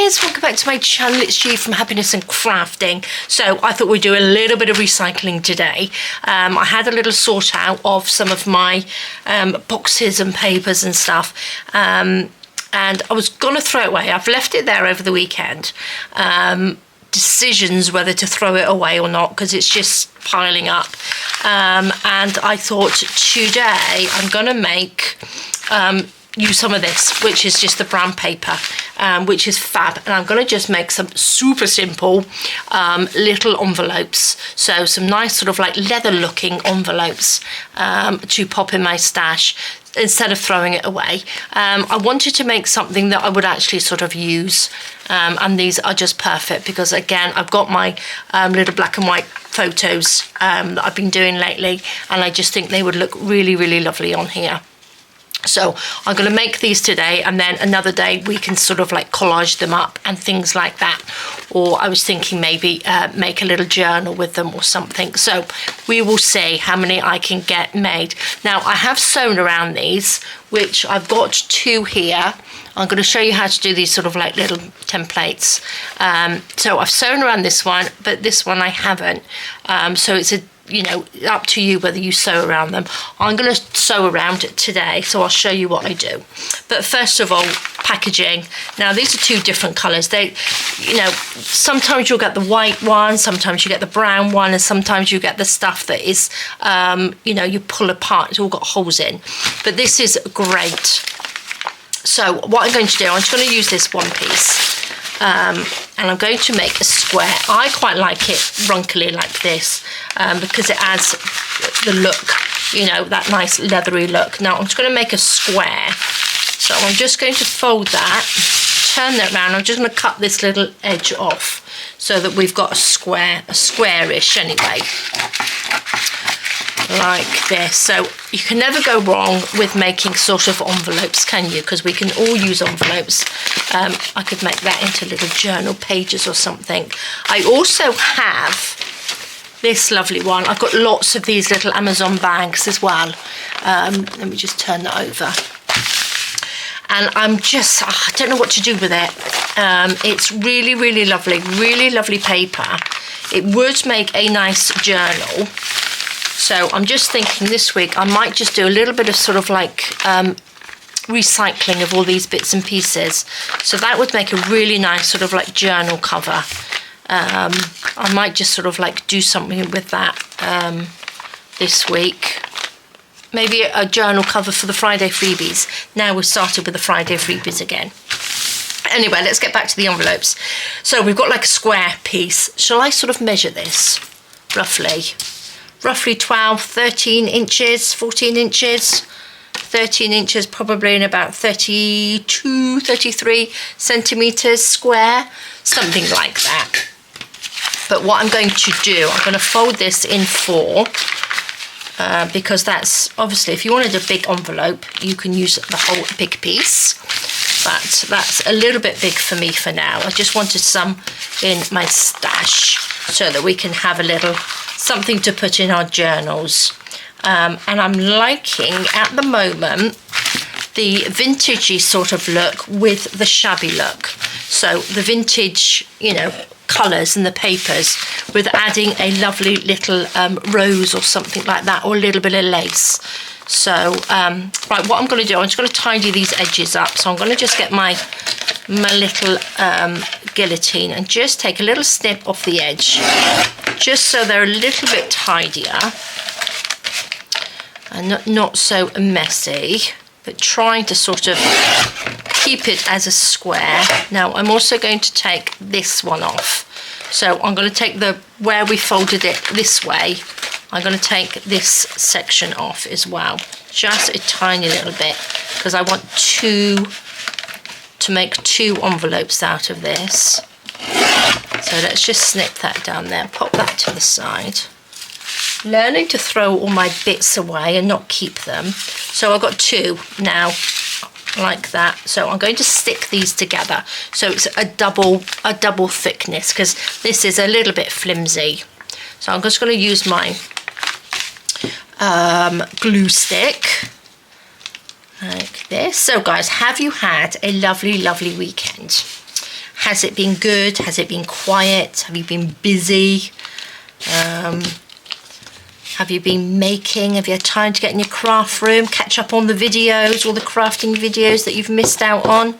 guys, welcome back to my channel. It's G from Happiness and Crafting. So I thought we'd do a little bit of recycling today. I had a little sort out of some of my boxes and papers and stuff, and I was gonna throw it away. I've left it there over the weekend. Decisions whether to throw it away or not, because it's just piling up, and I thought today I'm gonna make use some of this, which is just the brown paper, which is fab, and I'm going to just make some super simple little envelopes, so some nice sort of like leather looking envelopes to pop in my stash instead of throwing it away. I wanted to make something that I would actually sort of use, and these are just perfect because, again, I've got my little black and white photos that I've been doing lately, and I just think they would look really, really lovely on here. So I'm going to make these today, and then another day we can sort of like collage them up and things like that. Or I was thinking maybe make a little journal with them or something. So we will see how many I can get made. Now I have sewn around these, which I've got 2 here. I'm going to show you how to do these sort of like little templates. So I've sewn around this one, but this one I haven't. So it's up to you whether you sew around them. I'm going to sew around it today, so I'll show you what I do. But first of all, packaging. Now these are 2 different colours. They, sometimes you'll get the white one, sometimes you get the brown one, and sometimes you get the stuff that is, you pull apart. It's all got holes in. But this is great. So what I'm going to do, I'm just going to use this one piece. And I'm going to make a square. I quite like it wrinkly like this, because it adds the look, that nice leathery look. Now I'm just going to make a square. So I'm just going to fold that, turn that around. I'm just going to cut this little edge off so that we've got a squarish anyway, like this. So you can never go wrong with making sort of envelopes, can you? Because we can all use envelopes. I could make that into little journal pages or something. I also have this lovely one. I've got lots of these little Amazon bags as well. Let me just turn that over. And I don't know what to do with it. It's really, really lovely paper. It would make a nice journal. So I'm just thinking this week I might just do a little bit of sort of like recycling of all these bits and pieces. So that would make a really nice sort of like journal cover. I might just sort of like do something with that this week. Maybe a journal cover for the Friday Freebies. Now we've started with the Friday Freebies again. Anyway, let's get back to the envelopes. So we've got like a square piece. Shall I sort of measure this roughly? Roughly 12, 13 inches, 14 inches, 13 inches, probably in about 32, 33 centimetres square, something like that. But what I'm going to do, I'm going to fold this in 4, because that's, obviously, if you wanted a big envelope, you can use the whole big piece. But that's a little bit big for me for now. I just wanted some in my stash so that we can have a little something to put in our journals. And I'm liking at the moment the vintagey sort of look with the shabby look. So the vintage, colours and the papers, with adding a lovely little rose or something like that, or a little bit of lace. So right, what I'm going to do, I'm just going to tidy these edges up. So I'm going to just get my little guillotine and just take a little snip off the edge, just so they're a little bit tidier and not so messy, but trying to sort of keep it as a square. Now I'm also going to take this one off. So I'm going to take where we folded it this way, I'm going to take this section off as well, just a tiny little bit, because I want to make 2 envelopes out of this. So let's just snip that down there, pop that to the side. Learning to throw all my bits away and not keep them. So I've got 2 now, like that. So I'm going to stick these together so it's a double thickness, because this is a little bit flimsy. So I'm just going to use my glue stick like this. So guys, have you had a lovely weekend? Has it been good? Has it been quiet? Have you been busy? Have you been making? Have you had time to get in your craft room, catch up on the videos, all the crafting videos that you've missed out on?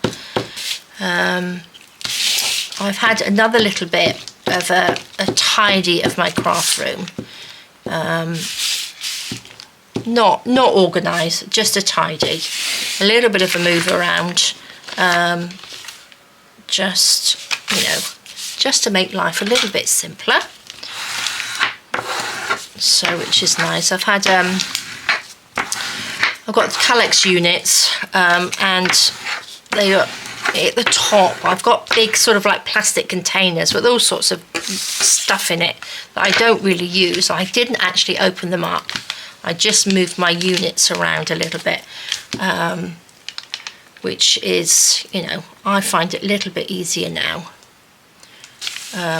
I've had another little bit of a tidy of my craft room. Not organised, just a tidy. A little bit of a move around. Just, you know, just to make life a little bit simpler. So, which is nice. I've got Calyx units, and they are at the top. I've got big sort of like plastic containers with all sorts of stuff in it that I don't really use. I didn't actually open them up. I just moved my units around a little bit, which is, you know, I find it a little bit easier now,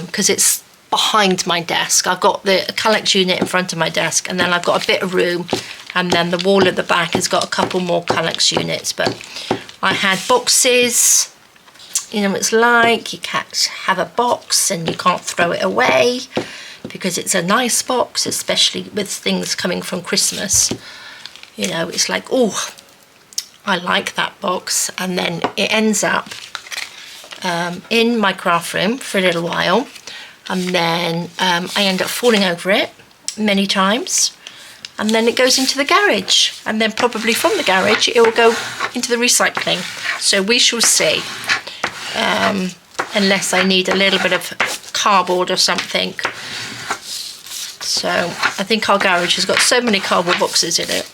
because it's behind my desk. I've got the Calyx unit in front of my desk, and then I've got a bit of room, and then the wall at the back has got a couple more Calyx units. But I had boxes, you know, it's like you can't have a box and you can't throw it away because it's a nice box, especially with things coming from Christmas. You know, it's like, oh, I like that box, and then it ends up in my craft room for a little while. And then I end up falling over it many times, and then it goes into the garage, and then probably from the garage it will go into the recycling. So we shall see, unless I need a little bit of cardboard or something. So I think our garage has got so many cardboard boxes in it,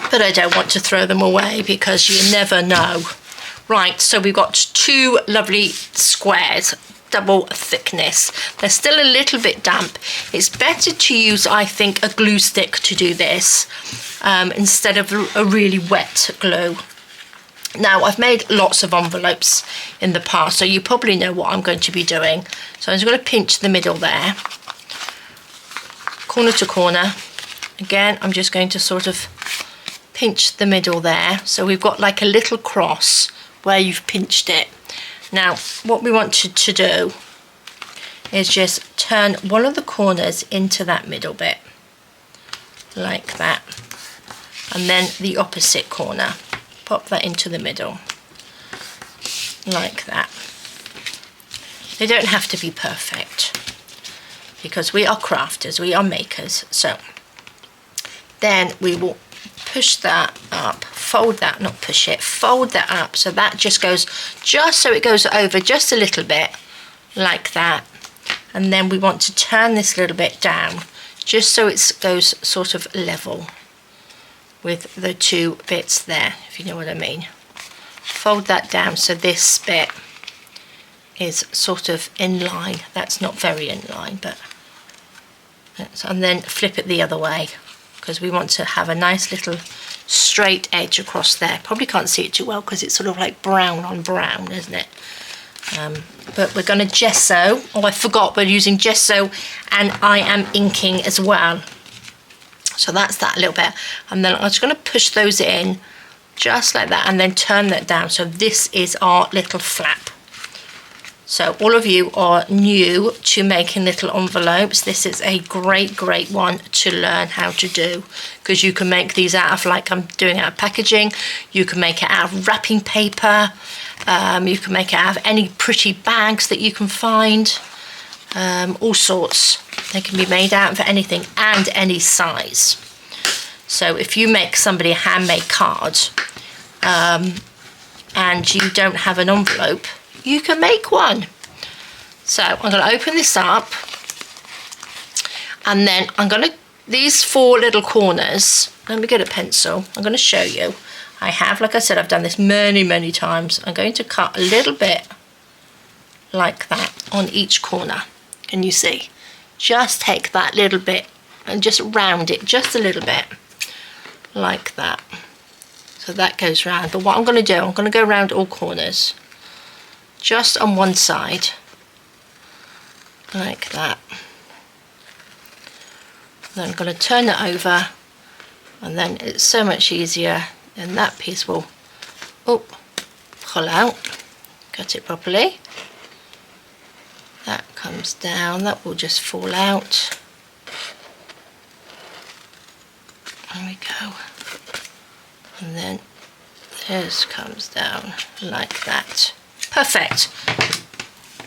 but I don't want to throw them away because you never know. Right, so we've got 2 lovely squares, double thickness. They're still a little bit damp. It's better to use, I think, a glue stick to do this instead of a really wet glue. Now, I've made lots of envelopes in the past, so you probably know what I'm going to be doing. So I'm just going to pinch the middle there, corner to corner. Again, I'm just going to sort of pinch the middle there, so we've got like a little cross where you've pinched it. Now, what we want to do is just turn one of the corners into that middle bit, like that. And then the opposite corner, pop that into the middle, like that. They don't have to be perfect, because we are crafters, we are makers. So then we will push that up, fold that, not push it, fold that up, so that just goes, just so it goes over just a little bit, like that. And then we want to turn this a little bit down, just so it goes sort of level with the 2 bits there, if you know what I mean. Fold that down so this bit is sort of in line. That's not very in line, but, and then flip it the other way, because we want to have a nice little straight edge across there. Probably can't see it too well because it's sort of like brown on brown, isn't it? But we're going to gesso. Oh, I forgot, we're using gesso, and I am inking as well. So that's that a little bit. And then I'm just going to push those in just like that, and then turn that down. So this is our little flap. So all of you are new to making little envelopes. This is a great one to learn how to do, because you can make these out of, like I'm doing, out of packaging. You can make it out of wrapping paper. You can make it out of any pretty bags that you can find. All sorts. They can be made out of anything and any size. So if you make somebody a handmade card and you don't have an envelope, you can make one. So I'm going to open this up, and then I'm going to, these 4 little corners, let me get a pencil, I'm going to show you. I have, like I said, I've done this many times. I'm going to cut a little bit like that on each corner. Can you see? Just take that little bit and just round it just a little bit, like that. So that goes round. But what I'm going to do, I'm going to go around all corners, just on one side, like that. Then I'm going to turn it over, and then it's so much easier, and that piece will pull out cut it properly. That comes down, that will just fall out. There we go. And then this comes down like that. Perfect.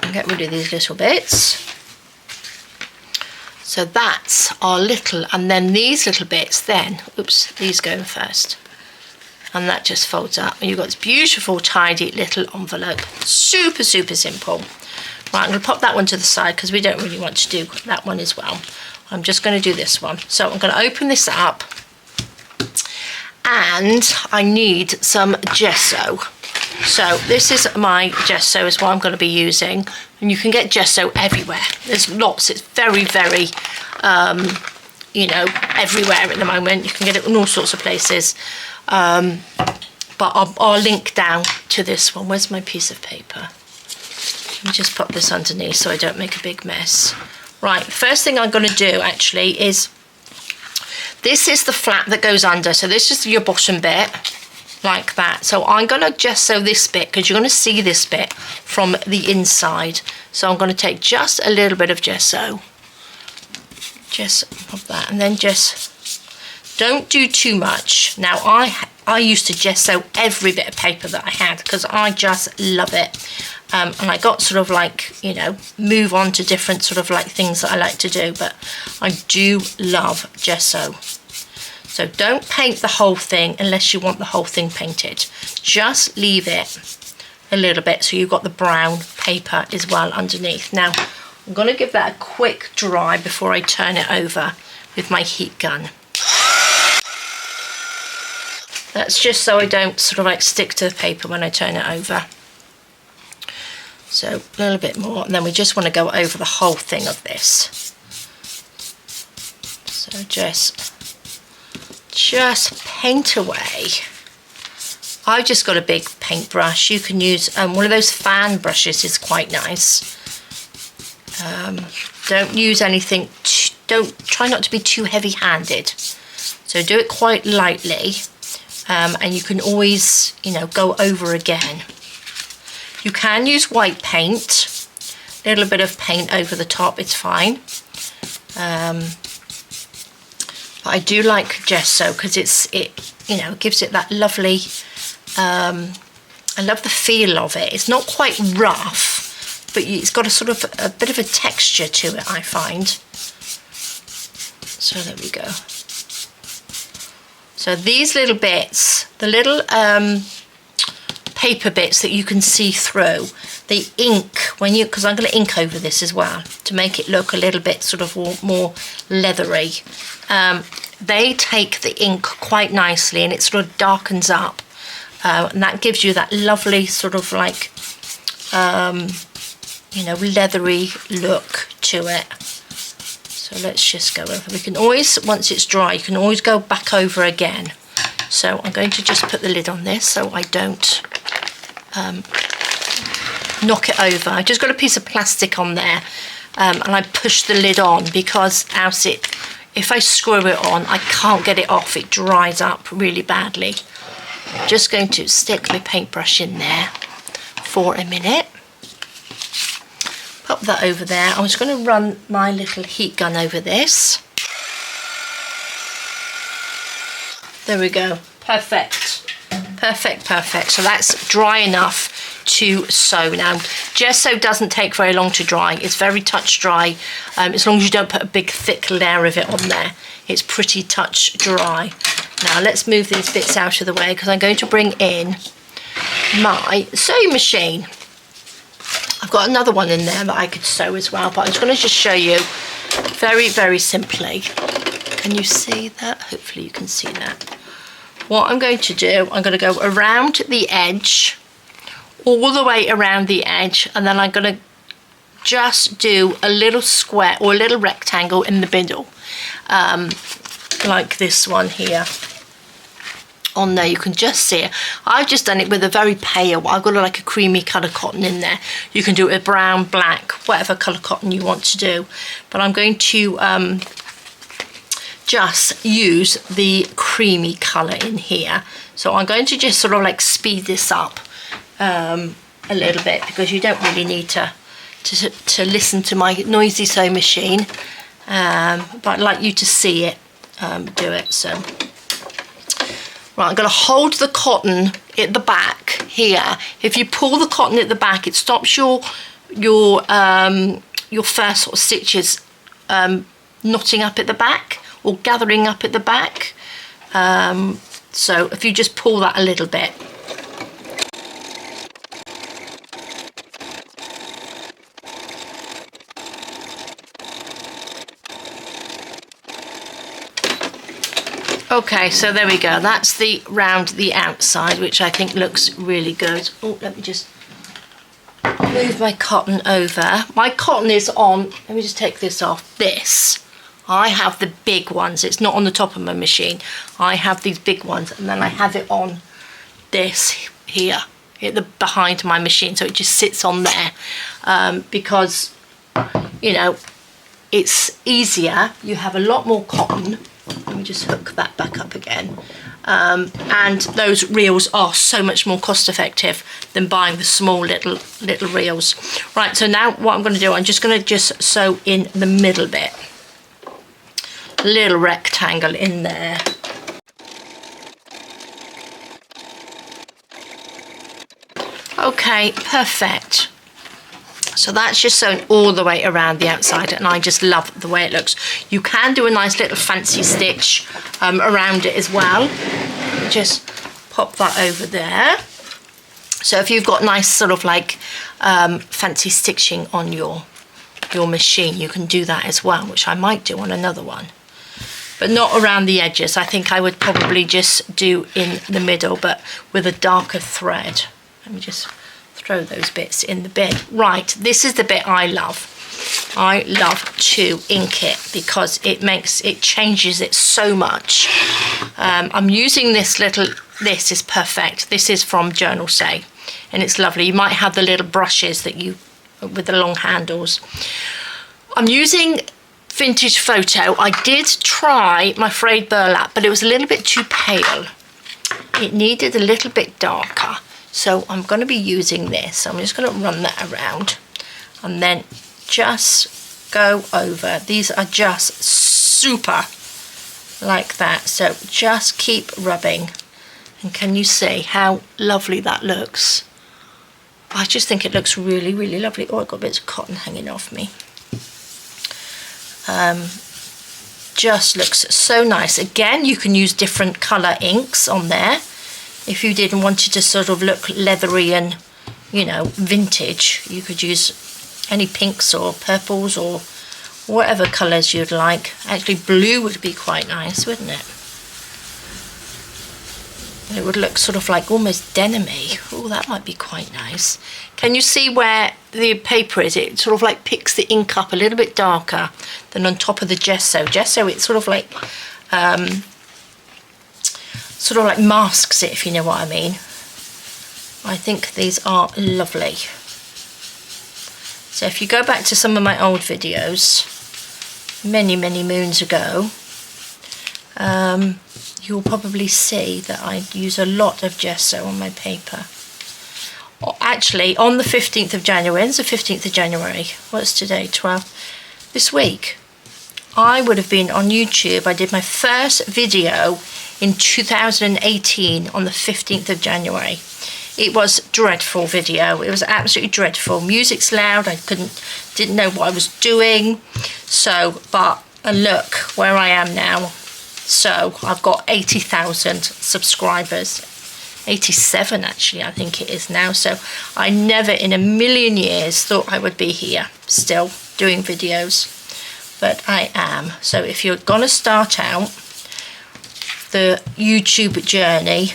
I'll get rid of these little bits. So that's our little, and then these little bits then, oops, these go in first. And that just folds up. And you've got this beautiful, tidy little envelope. Super, super simple. Right, I'm going to pop that one to the side because we don't really want to do that one as well. I'm just going to do this one. So I'm going to open this up. And I need some gesso. So this is my gesso is what I'm going to be using, and you can get gesso everywhere. There's lots. It's very, very, you know, everywhere at the moment. You can get it in all sorts of places. But I'll link down to this one. Where's my piece of paper? Let me just pop this underneath so I don't make a big mess. Right, the first thing I'm going to do actually is, this is the flap that goes under. So this is your bottom bit, like that. So I'm going to gesso this bit because you're going to see this bit from the inside. So I'm going to take just a little bit of gesso. Just pop that, and then just don't do too much. Now I used to gesso every bit of paper that I had because I just love it. And I got sort of like, you know, move on to different sort of like things that I like to do, but I do love gesso. So don't paint the whole thing unless you want the whole thing painted. Just leave it a little bit so you've got the brown paper as well underneath. Now I'm going to give that a quick dry before I turn it over with my heat gun. That's just so I don't sort of like stick to the paper when I turn it over. So a little bit more, and then we just want to go over the whole thing of this. So just paint away. I've just got a big paintbrush. You can use one of those fan brushes, is quite nice. Don't use anything, try not to be too heavy-handed. So do it quite lightly, and you can always, you know, go over again. You can use white paint, a little bit of paint over the top, it's fine. But I do like gesso because it you know, gives it that lovely, I love the feel of it. It's not quite rough, but it's got a sort of a bit of a texture to it, I find. So there we go. So these little bits, the little paper bits that you can see through, the ink, when you, because I'm going to ink over this as well to make it look a little bit sort of more leathery. They take the ink quite nicely and it sort of darkens up, and that gives you that lovely sort of like, you know, leathery look to it. So let's just go over. We can always, once it's dry, you can always go back over again. So I'm going to just put the lid on this so I don't knock it over. I just got a piece of plastic on there, and I push the lid on because else if I screw it on, I can't get it off. It dries up really badly. I'm just going to stick my paintbrush in there for a minute. Pop that over there. I'm just going to run my little heat gun over this. There we go. Perfect. Perfect, perfect. So that's dry enough to sew. Now, gesso doesn't take very long to dry. It's very touch dry. As long as you don't put a big thick layer of it on there, it's pretty touch dry. Now let's move these bits out of the way because I'm going to bring in my sewing machine. I've got another one in there that I could sew as well, but I'm just going to just show you very, very simply. Can you see that? Hopefully you can see that. What I'm going to do, I'm going to go around the edge, all the way around the edge, and then I'm going to just do a little square or a little rectangle in the middle, like this one here. On there you can just see it. I've just done it with a very pale, I've got like a creamy colour cotton in there. You can do it with brown, black, whatever colour cotton you want to do, but I'm going to just use the creamy colour in here. So I'm going to just sort of like speed this up, a little bit, because you don't really need to listen to my noisy sewing machine, but I'd like you to see it do it. So right, I'm going to hold the cotton at the back here. If you pull the cotton at the back, it stops your first sort of stitches knotting up at the back or gathering up at the back. So if you just pull that a little bit. Okay, so there we go. That's the round the outside, which I think looks really good. Oh, let me just move my cotton over. My cotton is on, let me just take this off, this. I have the big ones. It's not on the top of my machine. I have these big ones, and then I have it on this here at the behind my machine, so it just sits on there because, you know, it's easier. You have a lot more cotton. Let me just hook that back up again. And those reels are so much more cost effective than buying the small little reels. Right, so now what I'm going to do, I'm just going to sew in the middle bit. A little rectangle in there. Okay, perfect. So that's just sewn all the way around the outside, and I just love the way it looks. You can do a nice little fancy stitch around it as well. Just pop that over there. So if you've got nice sort of like fancy stitching on your machine, you can do that as well, which I might do on another one. But not around the edges. I think I would probably just do in the middle, but with a darker thread. Let me just throw those bits in the bin. Right, this is the bit I love. I love to ink it because it changes it so much. I'm using this is perfect. This is from Journal Say, and it's lovely. You might have the little brushes that with the long handles. I'm using Vintage Photo. I did try my frayed burlap, but it was a little bit too pale. It needed a little bit darker. So I'm going to be using this. I'm just going to run that around and then just go over. These are just super like that. So just keep rubbing. And can you see how lovely that looks? I just think it looks really, really lovely. Oh, I've got bits of cotton hanging off me. Just looks so nice. Again, you can use different colour inks on there. If you didn't want it to sort of look leathery and, you know, vintage, you could use any pinks or purples or whatever colours you'd like. Actually, blue would be quite nice, wouldn't it? And it would look sort of like almost denim-y. Oh, that might be quite nice. Can you see where the paper is? It sort of like picks the ink up a little bit darker than on top of the gesso. Gesso, it's sort of like masks it, if you know what I mean. I think these are lovely. So if you go back to some of my old videos, many moons ago, you'll probably see that I use a lot of gesso on my paper. Actually, on the 15th of January, when's the 15th of January? What's today, 12th? This week, I would have been on YouTube. I did my first video in 2018 on the 15th of January. It was a dreadful video. It was absolutely dreadful. Music's loud. I didn't know what I was doing. So, but look where I am now. So I've got 80,000 subscribers. 87 actually, I think it is now. So I never in a million years thought I would be here still doing videos, but I am. So if you're gonna start out the YouTube journey,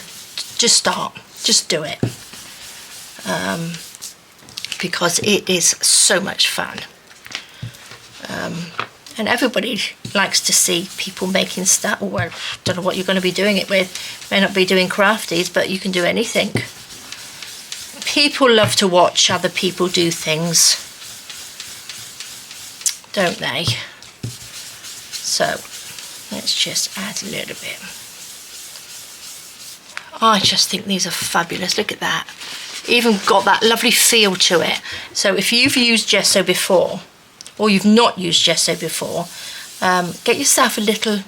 just do it, because it is so much fun, and everybody likes to see people making stuff. Or I don't know what you're going to be doing it with. May not be doing crafties, but you can do anything. People love to watch other people do things, don't they? So let's just add a little bit. I just think these are fabulous. Look at that. even got that lovely feel to it. So if you've used gesso before, or you've not used gesso before, get yourself a little,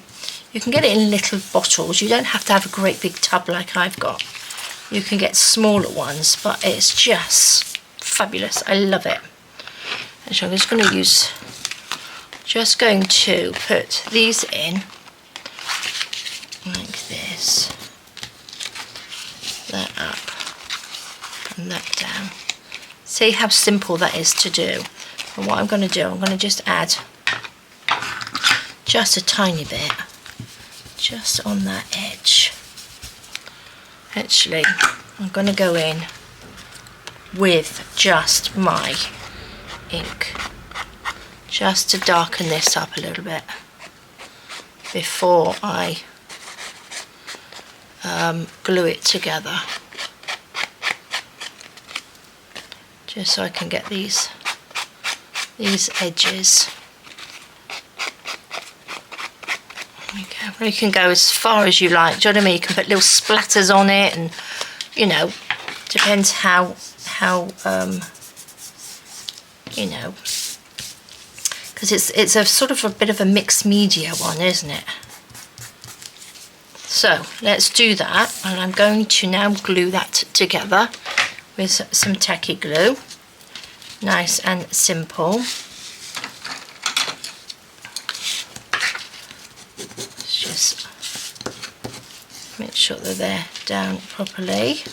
you can get it in little bottles. You don't have to have a great big tub like I've got. You can get smaller ones, but it's just fabulous. I love it. And so I'm just going to put these in like this, that up and that down. See how simple that is to do. And what I'm going to do, I'm going to just add just a tiny bit just on that edge. Actually, I'm going to go in with just my ink, just to darken this up a little bit before I glue it together, just so I can get these edges. Okay, well, you can go as far as you like, do you know what I mean? You can put little splatters on it, and you know, depends how you know, because it's a sort of a bit of a mixed media one, isn't it? So let's do that, and I'm going to now glue that together with some tacky glue, nice and simple. Let's just make sure that they're down properly.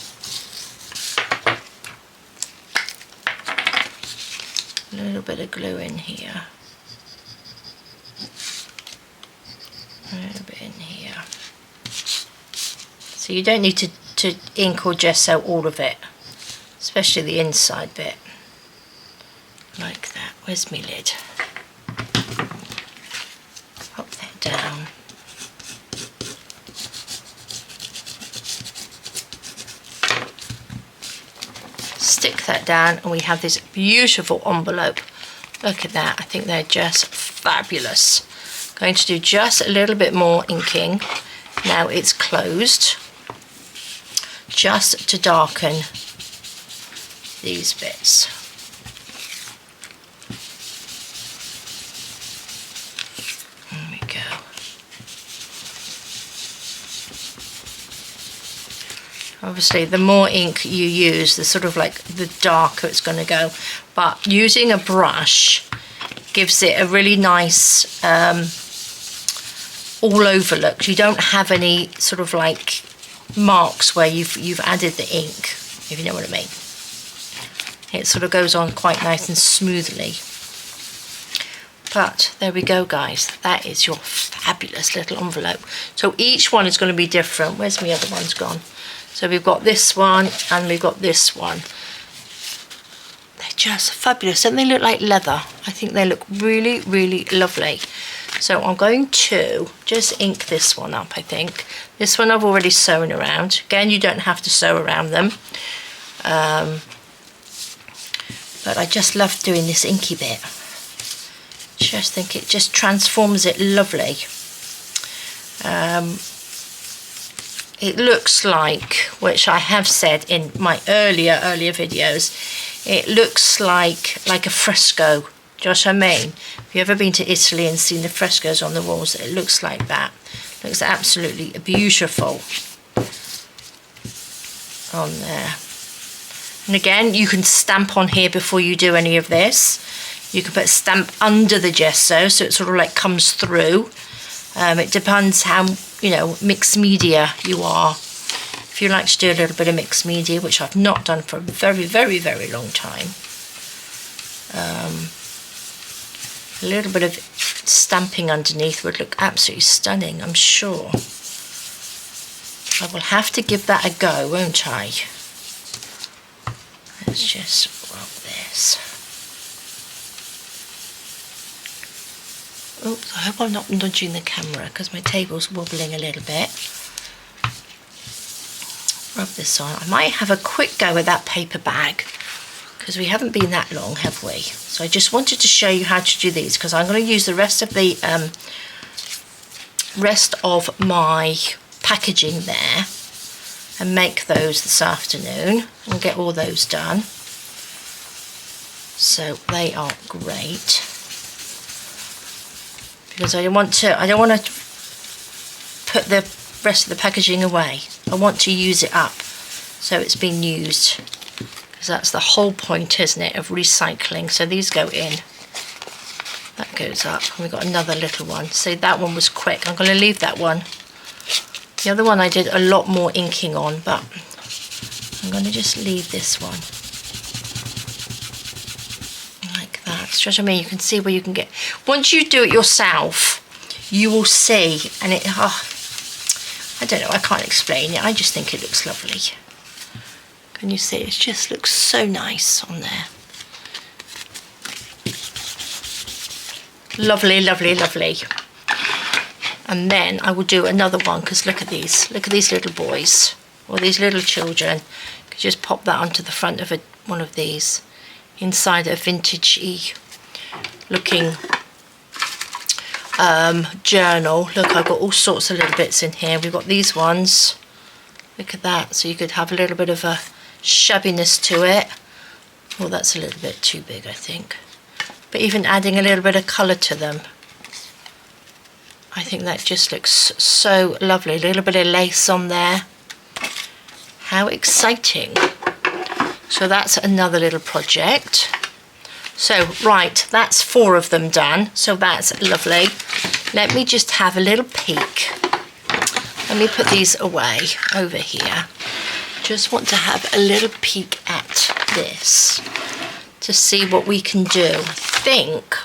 A little bit of glue in here, a little bit in here. So you don't need to ink or gesso all of it, especially the inside bit, like that. Where's my lid? Pop that down. Stick that down, and we have this beautiful envelope. Look at that, I think they're just fabulous. Going to do just a little bit more inking. Now it's closed, just to darken these bits. There we go. Obviously, the more ink you use, the sort of like the darker it's going to go. But using a brush gives it a really nice all over look. You don't have any sort of like marks where you've added the ink, if you know what I mean. It sort of goes on quite nice and smoothly. But there we go, guys. That is your fabulous little envelope. So each one is going to be different. Where's my other ones gone? So we've got this one and we've got this one. They're just fabulous. Don't they look like leather? I think they look really, really lovely. So I'm going to just ink this one up, I think. This one I've already sewn around. Again, you don't have to sew around them. But I just love doing this inky bit. Just think it just transforms it lovely. It looks like, which I have said in my earlier videos, it looks like a fresco. Do you know what I mean? If you've ever been to Italy and seen the frescoes on the walls, it looks like that. It looks absolutely beautiful on there. And again, you can stamp on here before you do any of this. You can put a stamp under the gesso, so it sort of like comes through. It depends how, you know, mixed media you are. If you like to do a little bit of mixed media, which I've not done for a very, very, very long time. A little bit of stamping underneath would look absolutely stunning, I'm sure. I will have to give that a go, won't I? Let's just rub this. Oops, I hope I'm not nudging the camera because my table's wobbling a little bit. Rub this on. I might have a quick go with that paper bag because we haven't been that long, have we? So I just wanted to show you how to do these because I'm going to use the rest of my packaging there and make those this afternoon and get all those done. So they are great, because I don't want to put the rest of the packaging away. I want to use it up so it's been used, because that's the whole point, isn't it, of recycling. So these go in, that goes up, and we've got another little one. So that one was quick. I'm going to leave that one. The other one I did a lot more inking on, but I'm going to just leave this one like that. So what I mean, you can see where you can get. Once you do it yourself, you will see, and it, I don't know, I can't explain it. I just think it looks lovely. Can you see? It just looks so nice on there. Lovely, lovely, lovely. And then I will do another one, because look at these little boys, or these little children. You could just pop that onto the front of one of these, inside a vintage-y looking journal. Look, I've got all sorts of little bits in here. We've got these ones, look at that, so you could have a little bit of a shabbiness to it. Well, that's a little bit too big, I think, but even adding a little bit of colour to them, I think that just looks so lovely. A little bit of lace on there. How exciting. So that's another little project. So, right, that's 4 of them done. So that's lovely. Let me just have a little peek. Let me put these away over here. Just want to have a little peek at this to see what we can do. I think,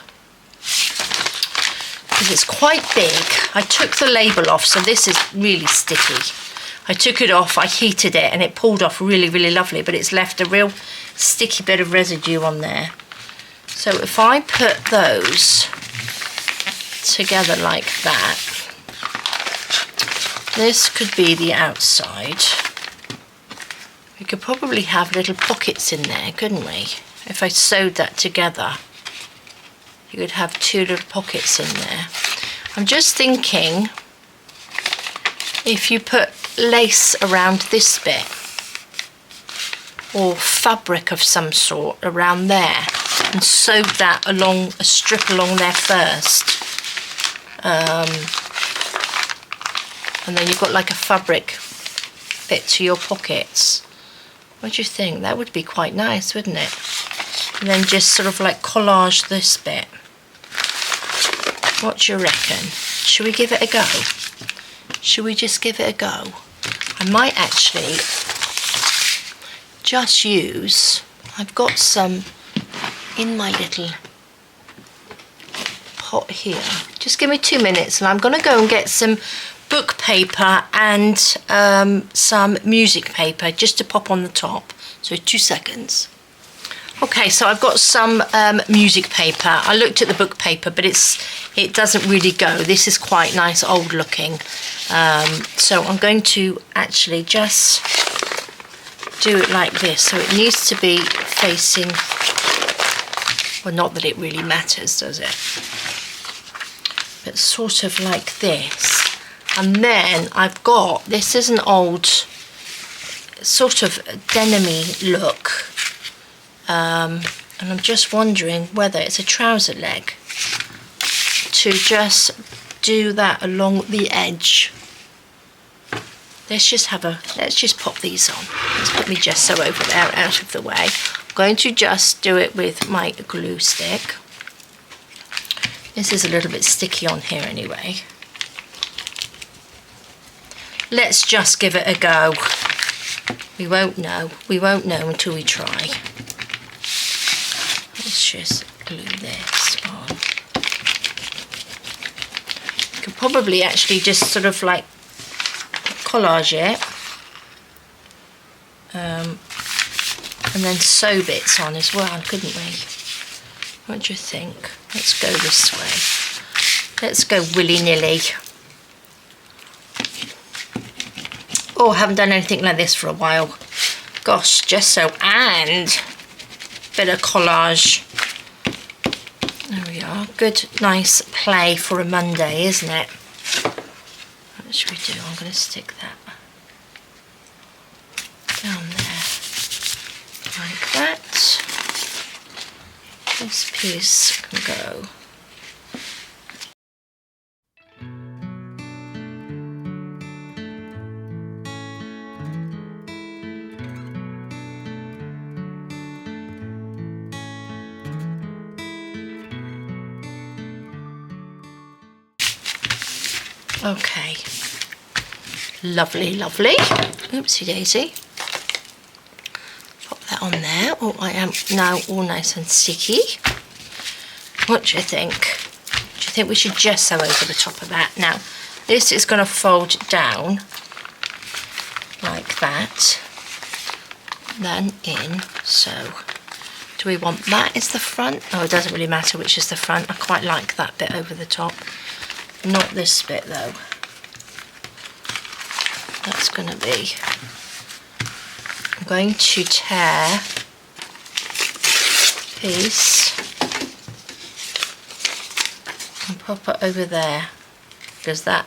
because it's quite big, I took the label off, so this is really sticky. I took it off, I heated it, and it pulled off really, really lovely, but it's left a real sticky bit of residue on there. So if I put those together like that, this could be the outside. We could probably have little pockets in there, couldn't we? If I sewed that together, you could have 2 little pockets in there. I'm just thinking, if you put lace around this bit, or fabric of some sort around there, and sewed that along a strip along there first, and then you've got like a fabric bit to your pockets. What do you think? That would be quite nice, wouldn't it? And then just sort of like collage this bit. What do you reckon? Should we give it a go? Should we just give it a go? I might actually just use, I've got some in my little pot here. Just give me 2 minutes and I'm going to go and get some book paper and some music paper just to pop on the top. So 2 seconds. Okay, so I've got some music paper. I looked at the book paper, but it doesn't really go. This is quite nice, old looking. So I'm going to actually just do it like this. So it needs to be facing, well, not that it really matters, does it? But sort of like this. And then I've got, this is an old sort of denim-y look. And I'm just wondering whether it's a trouser leg to just do that along the edge. Let's just pop these on. Let's put my gesso over there out of the way. I'm going to just do it with my glue stick. This is a little bit sticky on here anyway. Let's just give it a go. We won't know until we try. Let's just glue this on. You could probably actually just sort of like collage it and then sew bits on as well, couldn't we? What do you think? Let's go this way. Let's go willy-nilly. Oh, I haven't done anything like this for a while. Gosh, gesso and bit of collage. There we are. Good, nice play for a Monday, isn't it? What should we do? I'm going to stick that down there, like that. This piece can go. Okay, lovely, lovely. Oopsie daisy. Pop that on there. Oh, I am now all nice and sticky. What do you think? Do you think we should gesso over the top of that? Now, this is going to fold down like that, then in. So, do we want that as the front? Oh, it doesn't really matter which is the front. I quite like that bit over the top. Not this bit though. That's going to be, I'm going to tear a piece and pop it over there because that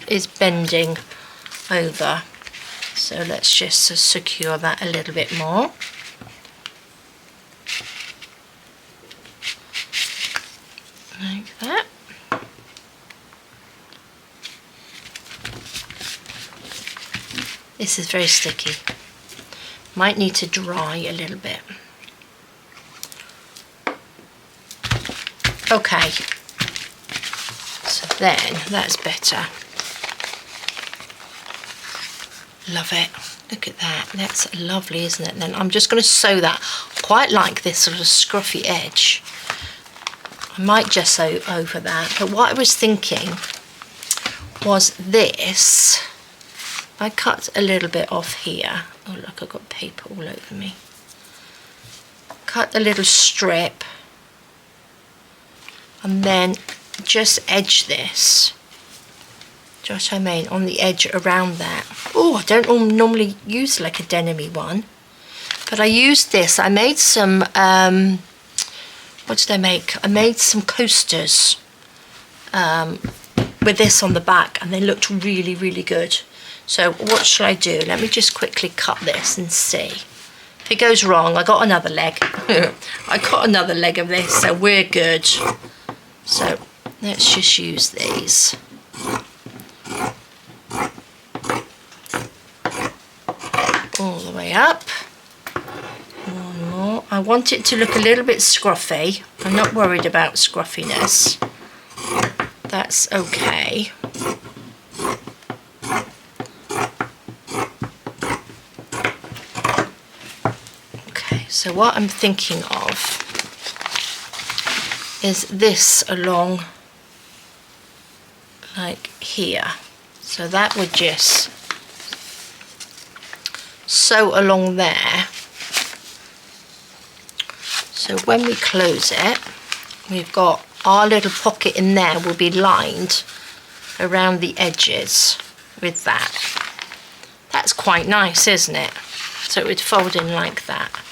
is bending over. So let's just secure that a little bit more. Like that. This is very sticky. Might need to dry a little bit. Okay. So then that's better. Love it. Look at that. That's lovely, isn't it? Then I'm just going to sew that. Quite like this sort of scruffy edge. I might gesso over that. But what I was thinking was this. I cut a little bit off here. Oh look, I've got paper all over me. Cut a little strip and then just edge this. Do you know what I mean? On the edge around that. Oh, I don't normally use like a denim-y one, but I used this. I made some, what did I make? I made some coasters with this on the back and they looked really, really good. So what shall I do? Let me just quickly cut this and see. If it goes wrong, I got another leg. I got another leg of this, so we're good. So let's just use these. All the way up. One more. I want it to look a little bit scruffy. I'm not worried about scruffiness. That's okay. So what I'm thinking of is this along like here. So that would just sew along there. So when we close it, we've got our little pocket in there will be lined around the edges with that. That's quite nice, isn't it? So it would fold in like that.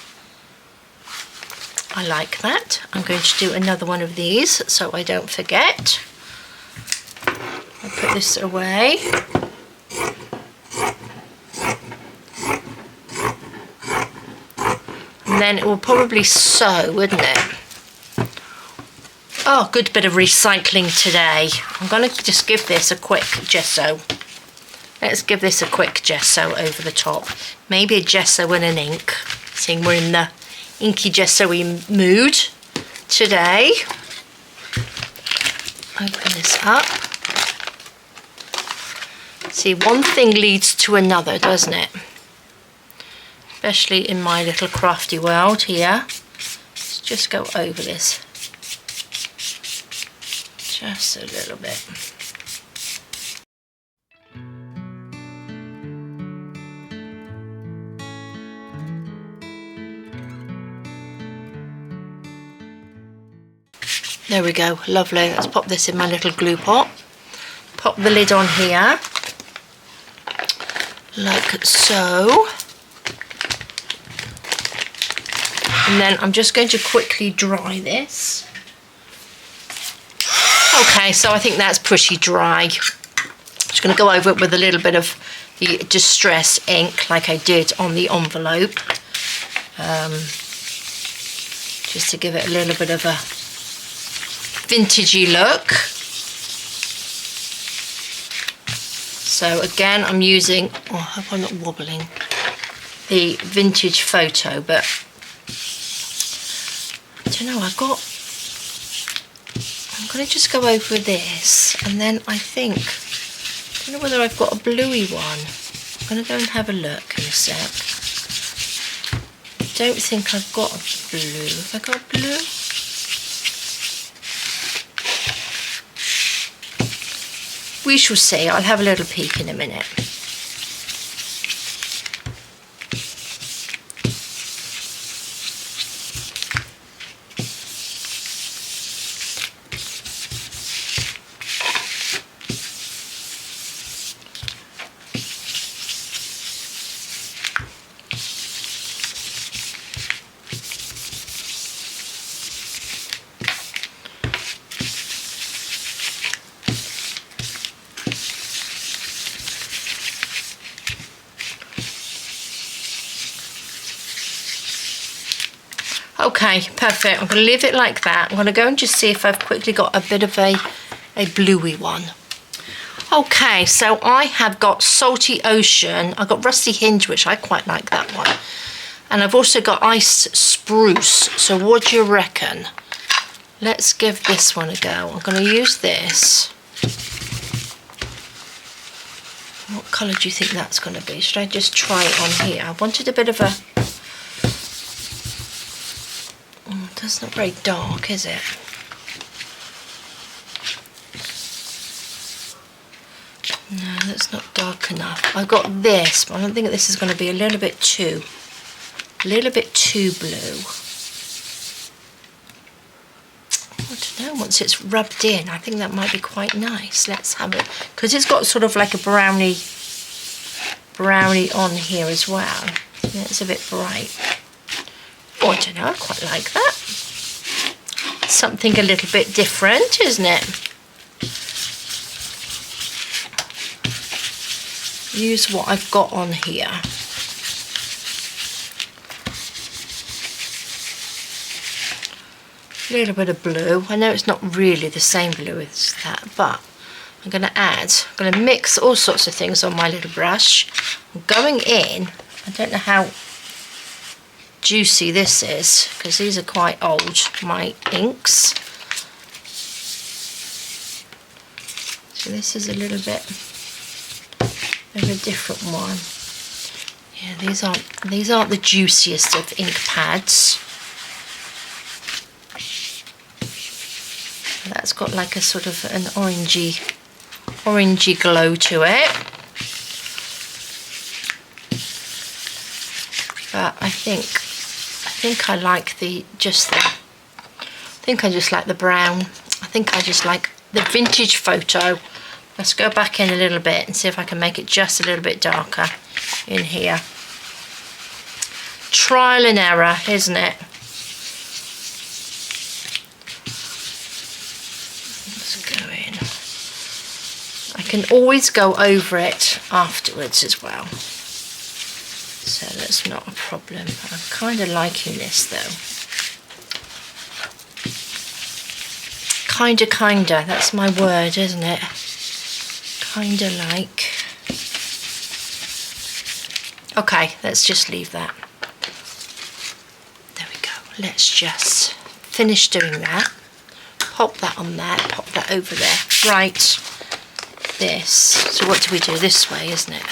I like that. I'm going to do another one of these so I don't forget. I'll put this away. And then it will probably sew, wouldn't it? Oh, good bit of recycling today. I'm going to just give this a quick gesso. Let's give this a quick gesso over the top. Maybe a gesso and an ink, seeing we're in the inky gesso-y mood today. Open this up. See, one thing leads to another, doesn't it? Especially in my little crafty world here. Let's just go over this. Just a little bit. There we go, lovely. Let's pop this in my little glue pot. Pop the lid on here, like so. And then I'm just going to quickly dry this. Okay, so I think that's pretty dry. just going to go over it with a little bit of the Distress ink like I did on the envelope. Just to give it a little bit of a vintagey look. So again, I'm using, oh, I hope I'm not wobbling, the vintage photo, but I don't know, I'm going to just go over this, and then I think, I don't know whether I've got a bluey one. I'm going to go and have a look in a sec. I don't think I've got a blue. Have I got a blue? We shall see. I'll have a little peek in a minute. Okay, perfect. I'm going to leave it like that. I'm going to go and just see if I've quickly got a bit of a bluey one. Okay, so I have got Salty Ocean. I've got Rusty Hinge, which I quite like that one. And I've also got Ice Spruce. So what do you reckon? Let's give this one a go. I'm going to use this. What colour do you think that's going to be? Should I just try it on here? I wanted a bit of a... That's not very dark, is it? No, that's not dark enough. I've got this, but I don't think this is going to be a little bit too blue. I don't know, once it's rubbed in, I think that might be quite nice. Let's have it, because it's got sort of like a brownie on here as well. Yeah, it's a bit bright. Oh, I don't know, I quite like that. Something a little bit different, isn't it? Use what I've got on here. A little bit of blue. I know it's not really the same blue as that, but I'm going to mix all sorts of things on my little brush. I'm going in, I don't know how juicy this is, because these are quite old, my inks. So this is a little bit of a different one. Yeah, these aren't the juiciest of ink pads. That's got like a sort of an orangey glow to it. But I think I like I just like the brown. I think I just like the vintage photo. Let's go back in a little bit and see if I can make it just a little bit darker in here. Trial and error, isn't it? Let's go in. I can always go over it afterwards as well. So that's not a problem. I'm kind of liking this though. Kinda, that's my word, isn't it? Kinda like. Okay, let's just leave that. There we go. Let's just finish doing that. Pop that on there, pop that over there. Right, this. So what do we do this way, isn't it?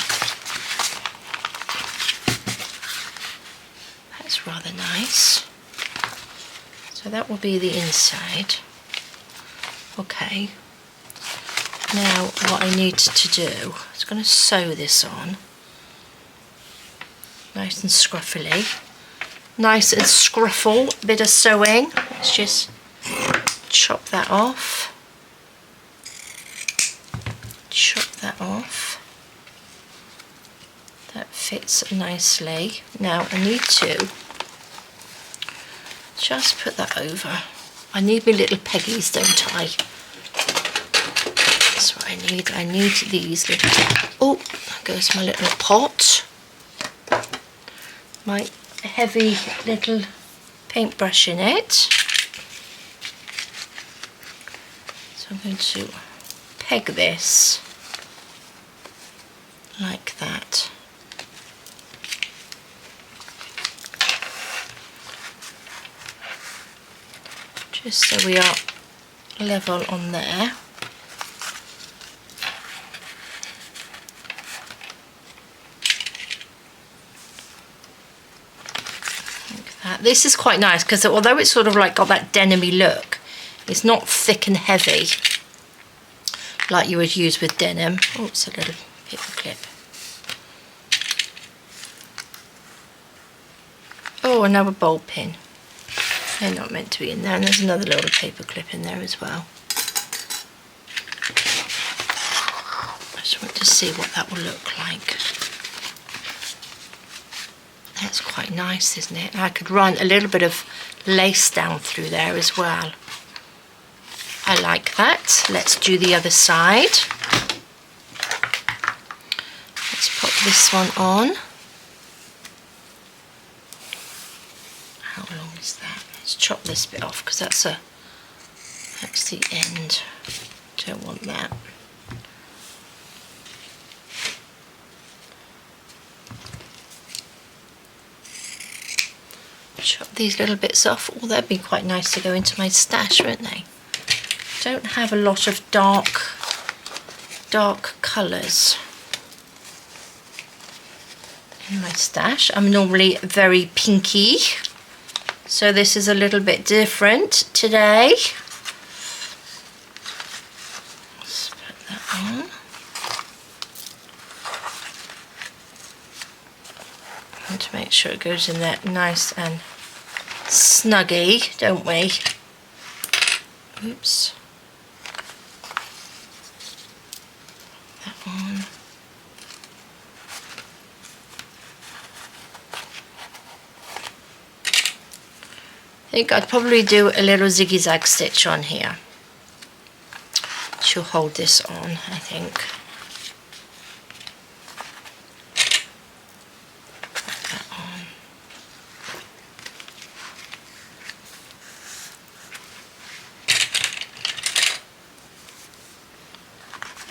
That's rather nice. So that will be the inside. Okay. Now what I need to do is going to sew this on. Nice and scruffily. Nice and scruffle, bit of sewing. Let's just chop that off. Chop that off. That fits nicely. Now I need to just put that over. I need my little peggies, don't I? That's what I need? I need these little... Oh, there goes my little pot. My heavy little paintbrush in it. So I'm going to peg this like that. Just so we are level on there. Like that. This is quite nice because although it's sort of like got that denim-y look, it's not thick and heavy like you would use with denim. Oh, it's a little paper clip. Oh, another bulb pin. They're not meant to be in there, and there's another little paper clip in there as well. I just want to see what that will look like. That's quite nice, isn't it? I could run a little bit of lace down through there as well. I like that. Let's do the other side. Let's pop this one on. How long is that? Let's chop this bit off because that's the end. Don't want that. Chop these little bits off. Oh, that'd be quite nice to go into my stash, wouldn't they? Don't have a lot of dark colours in my stash. I'm normally very pinky, so this is a little bit different today. Let's put that on. And to make sure it goes in there nice and snuggy, don't we? Oops. That one. I think I'd probably do a little zigzag stitch on here to hold this on, I think. Put that on.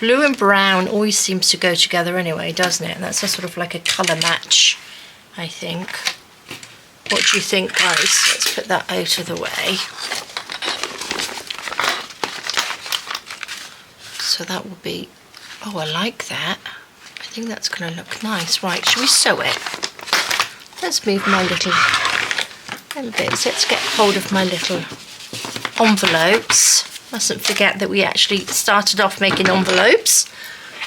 Blue and brown always seems to go together anyway, doesn't it? And that's a sort of like a colour match, I think. What do you think, guys? Let's put that out of the way. So that will be... Oh, I like that. I think that's going to look nice. Right, shall we sew it? Let's move my little bits. Let's get hold of my little envelopes. Mustn't forget that we actually started off making envelopes.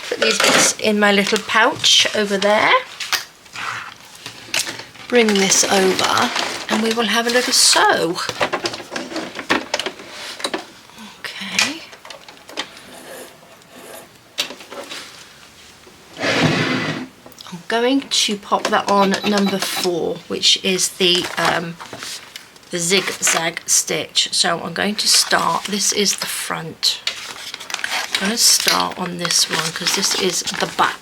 Put these bits in my little pouch over there. Bring this over and we will have a little sew. Okay. I'm going to pop that on number 4, which is the zigzag stitch. So I'm going to start, this is the front. I'm going to start on this one because this is the back.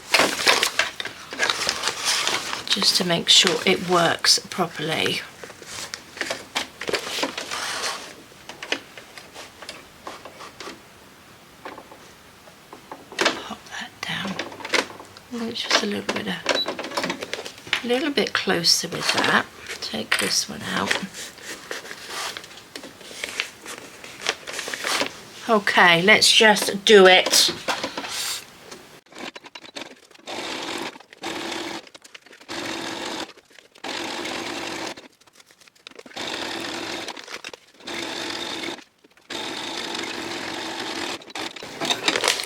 Just to make sure it works properly. Pop that down. It's just a little bit closer with that. Take this one out. Okay, let's just do it.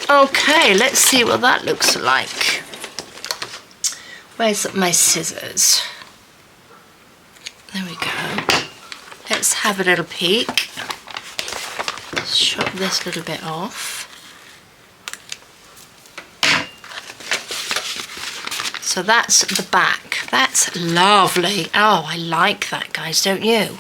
Okay, let's see what that looks like. Where's my scissors? There we go. Let's have a little peek. Let's chop this little bit off. So that's the back. That's lovely. Oh, I like that, guys, don't you?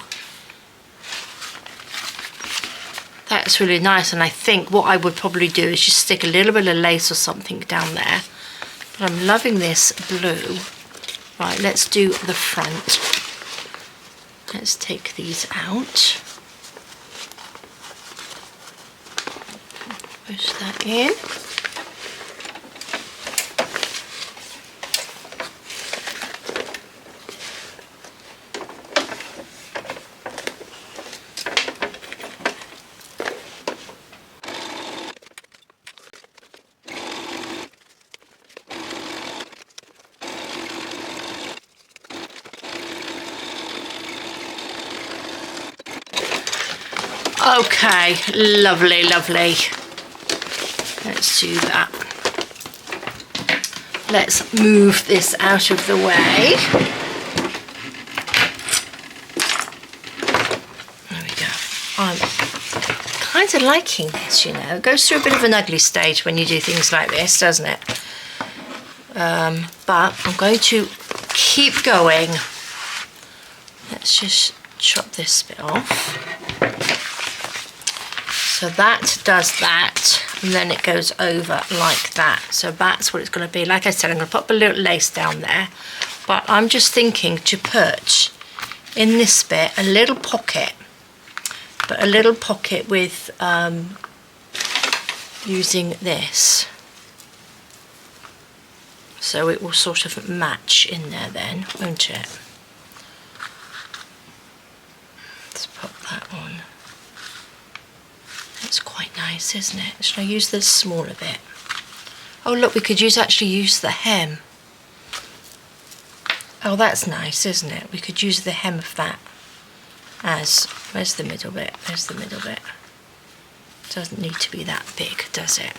That's really nice, and I think what I would probably do is just stick a little bit of lace or something down there. But I'm loving this blue. Right, let's do the front. Let's take these out. Push that in. Okay, lovely, lovely. Let's do that. Let's move this out of the way. There we go. I'm kind of liking this, you know. It goes through a bit of an ugly stage when you do things like this, doesn't it? But I'm going to keep going. Let's just chop this bit off. So that does that, and then it goes over like that. So that's what it's going to be. Like I said, I'm going to pop a little lace down there, but I'm just thinking to put in this bit a little pocket, but a little pocket with using this. So it will sort of match in there then, won't it? Let's pop that on. It's quite nice, isn't it? Should I use the smaller bit? Oh look, we could actually use the hem. Oh, that's nice, isn't it? We could use the hem of that as, where's the middle bit? There's the middle bit. Doesn't need to be that big, does it?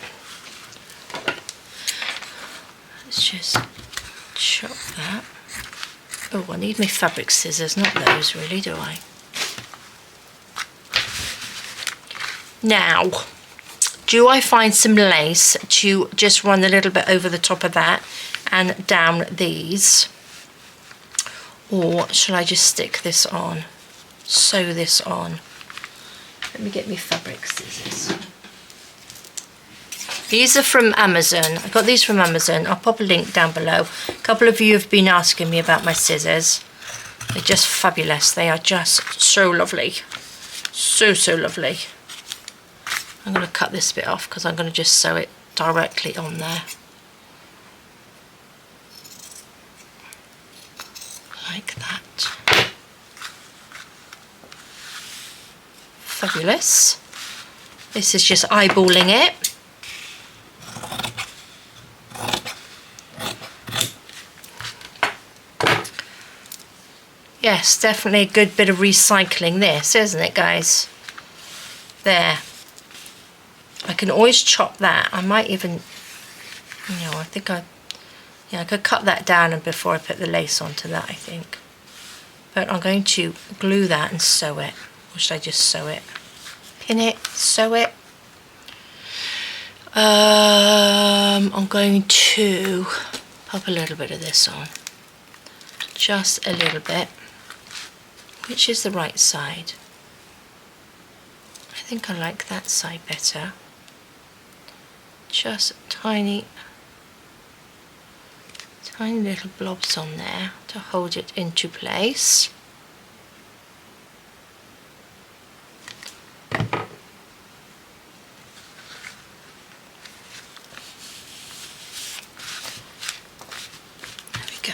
Let's just chop that. Oh, I need my fabric scissors, not those really, do I? Now, do I find some lace to just run a little bit over the top of that and down these? Or shall I just stick this on, sew this on? Let me get my fabric scissors. These are from Amazon. I got these from Amazon. I'll pop a link down below. A couple of you have been asking me about my scissors. They're just fabulous. They are just so lovely. So, so lovely. I'm going to cut this bit off because I'm going to just sew it directly on there. Like that. Fabulous. This is just eyeballing it. Yes, definitely a good bit of recycling this, isn't it, guys? There. I can always chop that. I might even, you know, I think I could cut that down and before I put the lace onto that, I think. But I'm going to glue that and sew it. Or should I just sew it? Pin it, sew it. I'm going to pop a little bit of this on. Just a little bit. Which is the right side? I think I like that side better. Just tiny little blobs on there to hold it into place. There we go.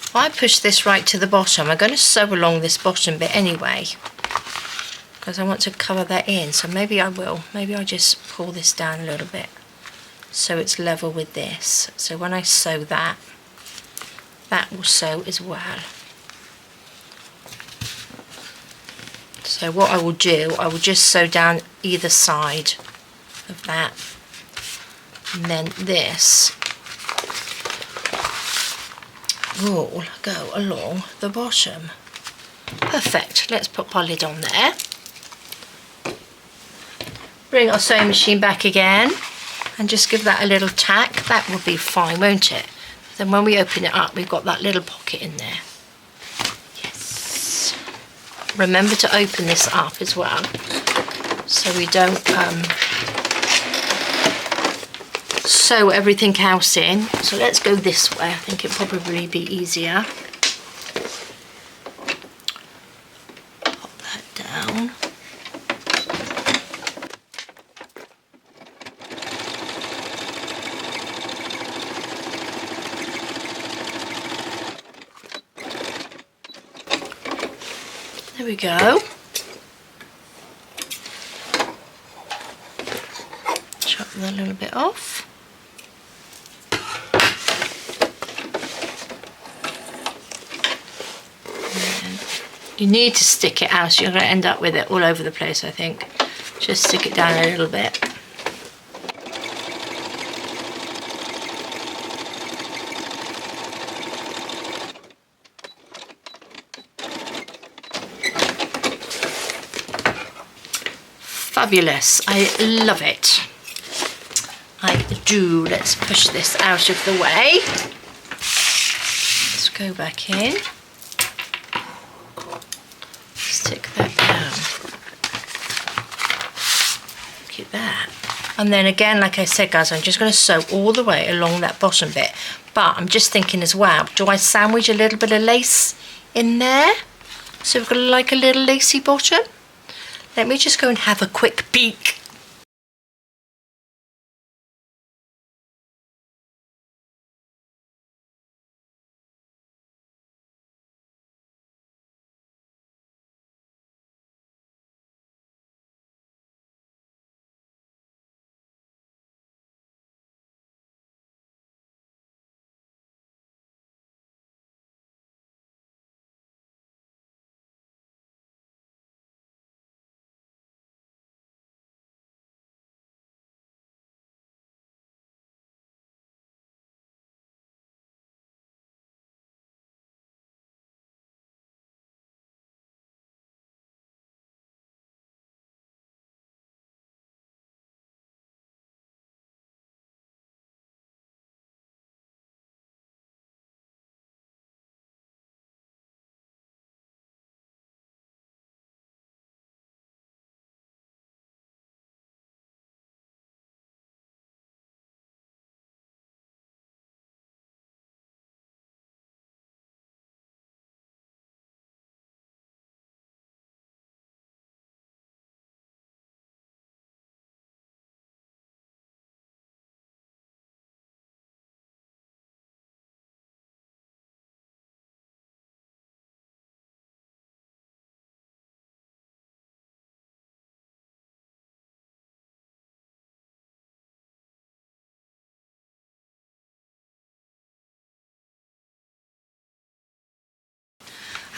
If I push this right to the bottom, I'm going to sew along this bottom bit anyway, because I want to cover that in, so maybe I will. Maybe I'll just pull this down a little bit so it's level with this. So when I sew that, that will sew as well. So what I will do, I will just sew down either side of that, and then this will go along the bottom. Perfect. Let's put our lid on there. Bring our sewing machine back again and just give that a little tack. That will be fine, won't it? Then when we open it up, we've got that little pocket in there. remember to open this up as well, so we don't sew everything else in. So let's go this way. I think it'll probably be easier. Pop that down. There we go. Chop that a little bit off. You need to stick it out, so you're going to end up with it all over the place, I think. Just stick it down a little bit. Fabulous. I love it. I do. Let's push this out of the way. Let's go back in. Stick that down. Look at that. And then again, like I said, guys, I'm just going to sew all the way along that bottom bit. But I'm just thinking as well, do I sandwich a little bit of lace in there? So we've got like a little lacy bottom. Let me just go and have a quick peek.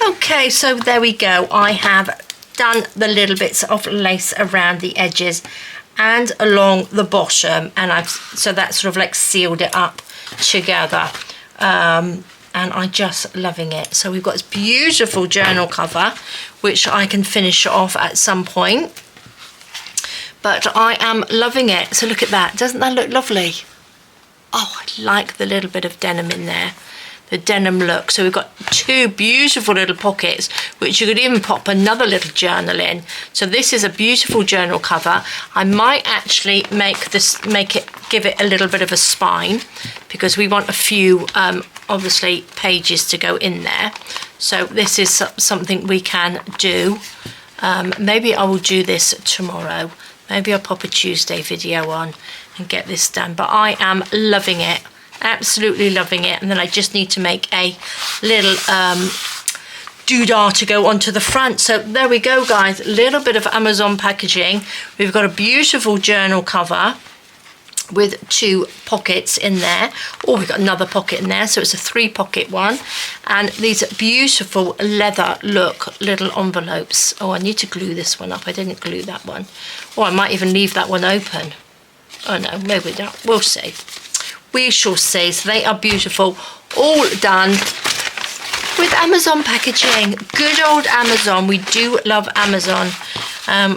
Okay, so there we go. I have done the little bits of lace around the edges and along the bottom, and so that's sort of like sealed it up together. And I'm just loving it. So we've got this beautiful journal cover, which I can finish off at some point. But I am loving it. So look at that. Doesn't that look lovely? Oh, I like the little bit of denim in there. The denim look. So we've got two beautiful little pockets, which you could even pop another little journal in. So this is a beautiful journal cover. I might actually give it a little bit of a spine, because we want a few obviously pages to go in there. So this is something we can do. Maybe I will do this tomorrow. Maybe I'll pop a Tuesday video on and get this done. But I am loving it. Absolutely loving it. And then I just need to make a little doodah to go onto the front. So there we go, guys. A little bit of Amazon packaging. We've got a beautiful journal cover with two pockets in there. Oh, we've got another pocket in there, so it's a 3-pocket one. And these beautiful leather look little envelopes. Oh, I need to glue this one up. I didn't glue that one. Or I might even leave that one open. Oh no, maybe not. We'll see. We shall see. So they are beautiful, all done with Amazon packaging. Good old Amazon. We do love Amazon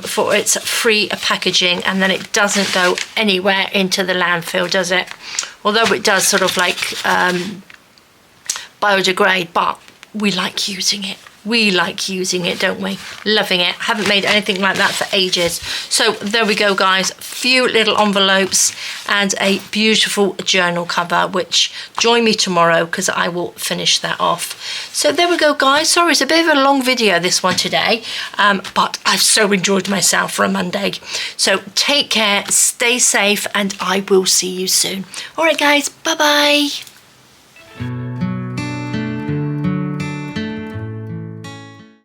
for its free packaging, and then it doesn't go anywhere into the landfill, does it? Although it does sort of like biodegrade, but we like using it. We like using it, don't we? Loving it. Haven't made anything like that for ages. So there we go, guys. Few little envelopes and a beautiful journal cover, which join me tomorrow because I will finish that off. So there we go, guys. Sorry, it's a bit of a long video, this one today, but I've so enjoyed myself for a Monday. So take care, stay safe, and I will see you soon. All right, guys. Bye-bye.